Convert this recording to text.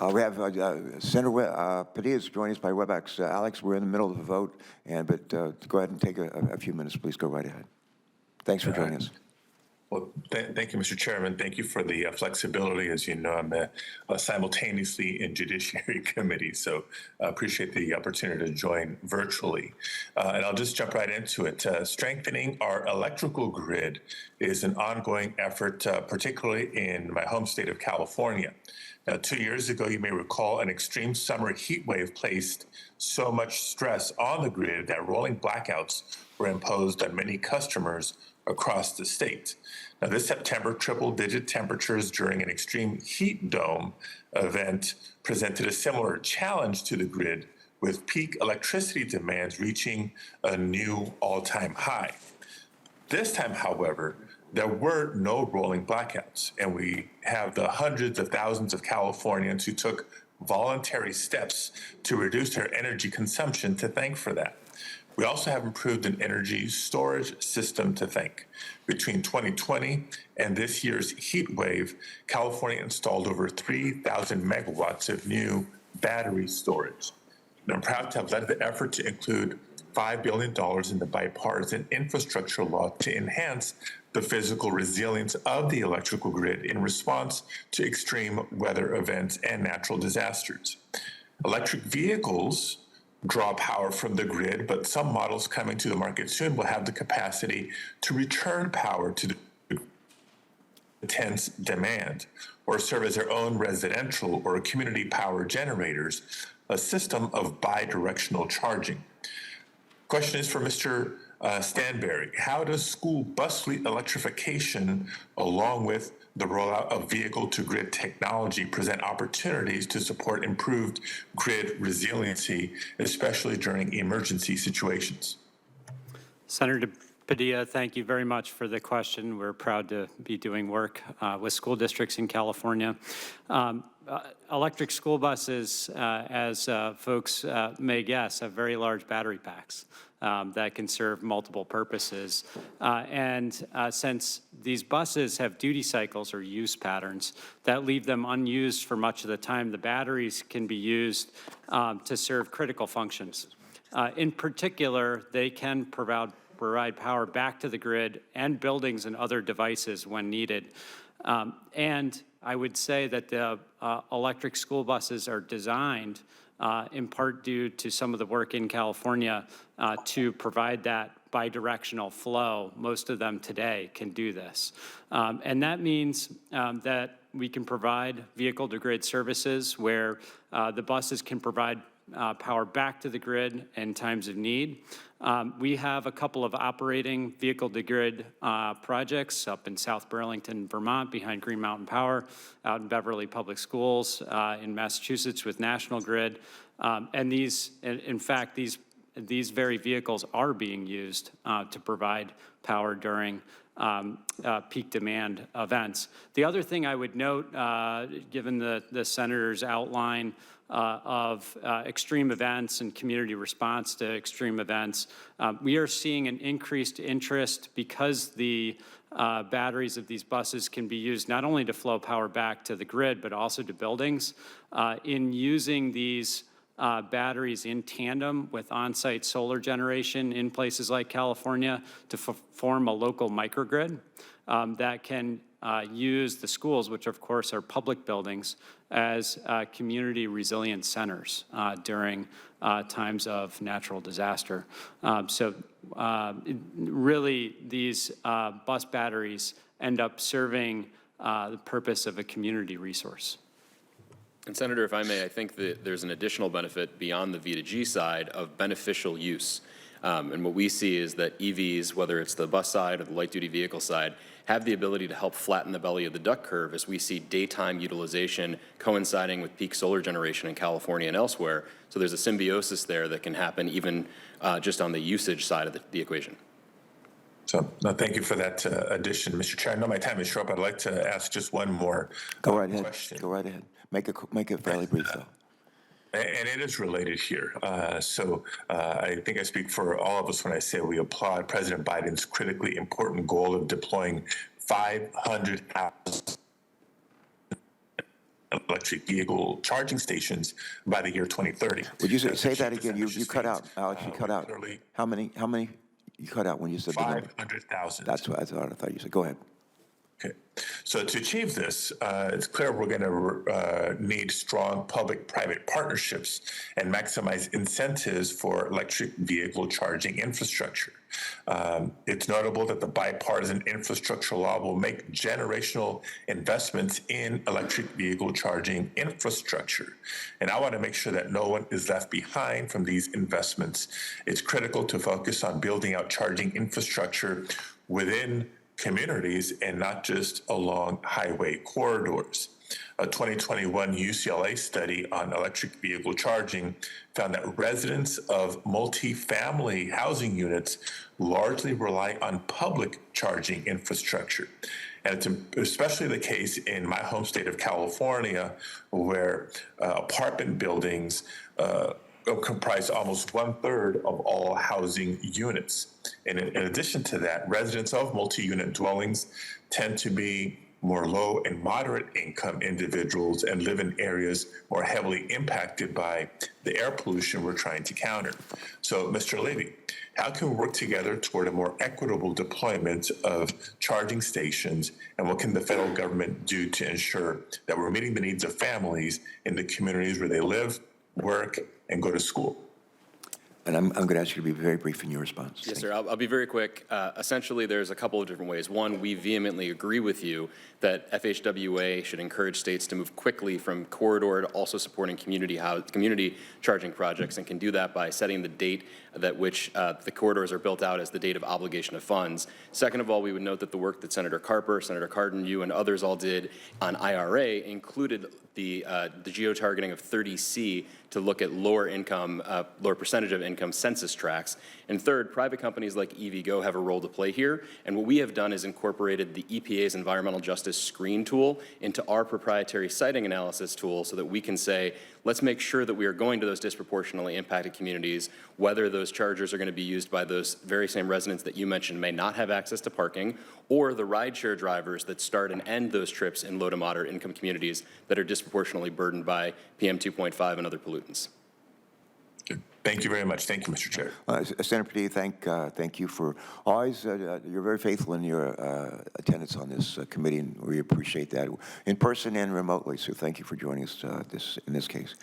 We have Senator Padilla is joining us by WebEx. Alex, we're in the middle of the vote, but go ahead and take a few minutes, please. Go right ahead. Thanks for joining us. Well, thank you, Mr. Chairman. Thank you for the flexibility. As you know, I'm simultaneously in Judiciary Committee, so I appreciate the opportunity to join virtually. And I'll just jump right into it. Strengthening our electrical grid is an ongoing effort, particularly in my home state of California. Now, 2 years ago, you may recall, an extreme summer heat wave placed so much stress on the grid that rolling blackouts were imposed on many customers across the state. Now, this September, triple-digit temperatures during an extreme heat dome event presented a similar challenge to the grid, with peak electricity demands reaching a new all-time high. This time, however, there were no rolling blackouts, and we have the hundreds of thousands of Californians who took voluntary steps to reduce their energy consumption to thank for that. We also have improved an energy storage system to thank. Between 2020 and this year's heat wave, California installed over 3,000 megawatts of new battery storage. And I'm proud to have led the effort to include $5 billion in the bipartisan infrastructure law to enhance the physical resilience of the electrical grid in response to extreme weather events and natural disasters. Electric vehicles draw power from the grid, but some models coming to the market soon will have the capacity to return power to the intense demand or serve as their own residential or community power generators, a system of bi-directional charging. Question is for Mr. Stanberry. How does school bus fleet electrification, along with the rollout of vehicle-to-grid technology, present opportunities to support improved grid resiliency, especially during emergency situations? Senator Padilla, thank you very much for the question. We're proud to be doing work with school districts in California. Electric school buses, as folks may guess, have very large battery packs that can serve multiple purposes. Since these buses have duty cycles or use patterns that leave them unused for much of the time, the batteries can be used to serve critical functions. In particular, they can provide power back to the grid and buildings and other devices when needed. And I would say that the electric school buses are designed in part due to some of the work in California to provide that bidirectional flow. Most of them today can do this. And that means that we can provide vehicle-to-grid services where the buses can provide power back to the grid in times of need. We have a couple of operating vehicle-to-grid projects up in South Burlington, Vermont, behind Green Mountain Power, out in Beverly Public Schools in Massachusetts with National Grid. And in fact, these very vehicles are being used to provide power during peak demand events. The other thing I would note, given the Senator's outline of extreme events and community response to extreme events, we are seeing an increased interest because the batteries of these buses can be used not only to flow power back to the grid, but also to buildings, in using these batteries in tandem with on-site solar generation in places like California to form a local microgrid that can use the schools, which of course are public buildings, as community resilience centers during times of natural disaster. Really, these bus batteries end up serving the purpose of a community resource. And Senator, if I may, I think that there's an additional benefit beyond the V2G side of beneficial use. And what we see is that EVs, whether it's the bus side or the light-duty vehicle side, have the ability to help flatten the belly of the duck curve as we see daytime utilization coinciding with peak solar generation in California and elsewhere. So there's a symbiosis there that can happen even just on the usage side of the equation. So, no, thank you for that addition, Mr. Chair. I know my time is short, but I'd like to ask just one more question. Go right ahead. Make it fairly brief, though. And it is related here. I think I speak for all of us when I say we applaud President Biden's critically important goal of deploying 500,000 electric vehicle charging stations by the year 2030. Would you say To say achieve that this again? You ambitious cut feat, out, Alex, you cut we out. clearly How many? You cut out when you said the number. 500,000. That's what I thought. I thought you said. Go ahead. Okay. So to achieve this, it's clear we're going to need strong public-private partnerships and maximize incentives for electric vehicle charging infrastructure. It's notable that the bipartisan infrastructure law will make generational investments in electric vehicle charging infrastructure. And I want to make sure that no one is left behind from these investments. It's critical to focus on building out charging infrastructure within communities and not just along highway corridors. A 2021 UCLA study on electric vehicle charging found that residents of multifamily housing units largely rely on public charging infrastructure. And it's especially the case in my home state of California, where apartment buildings comprise almost 1/3 of all housing units. And in addition to that, residents of multi-unit dwellings tend to be more low and moderate income individuals and live in areas more heavily impacted by the air pollution we're trying to counter. So, Mr. Levy, how can we work together toward a more equitable deployment of charging stations, and what can the federal government do to ensure that we're meeting the needs of families in the communities where they live, work, and go to school? And I'm going to ask you to be very brief in your response. Yes, sir. I'll be very quick. Essentially, there's a couple of different ways. One, we vehemently agree with you that FHWA should encourage states to move quickly from corridor to also supporting community charging projects, and can do that by setting the date that which the corridors are built out as the date of obligation of funds. Second of all, we would note that the work that Senator Carper, Senator Cardin, you, and others all did on IRA included the geo-targeting of 30C to look at lower percentage of income census tracts. And third, private companies like EVgo have a role to play here. And what we have done is incorporated the EPA's environmental justice screen tool into our proprietary siting analysis tool so that we can say, let's make sure that we are going to those disproportionately impacted communities, whether those chargers are going to be used by those very same residents that you mentioned may not have access to parking, or the rideshare drivers that start and end those trips in low to moderate income communities that are disproportionately burdened by PM 2.5 and other pollutants. Thank you very much. Thank you, Mr. Chair. Senator Padilla, thank you for always, you're very faithful in your attendance on this committee, and we appreciate that in person and remotely. So thank you for joining us in this case.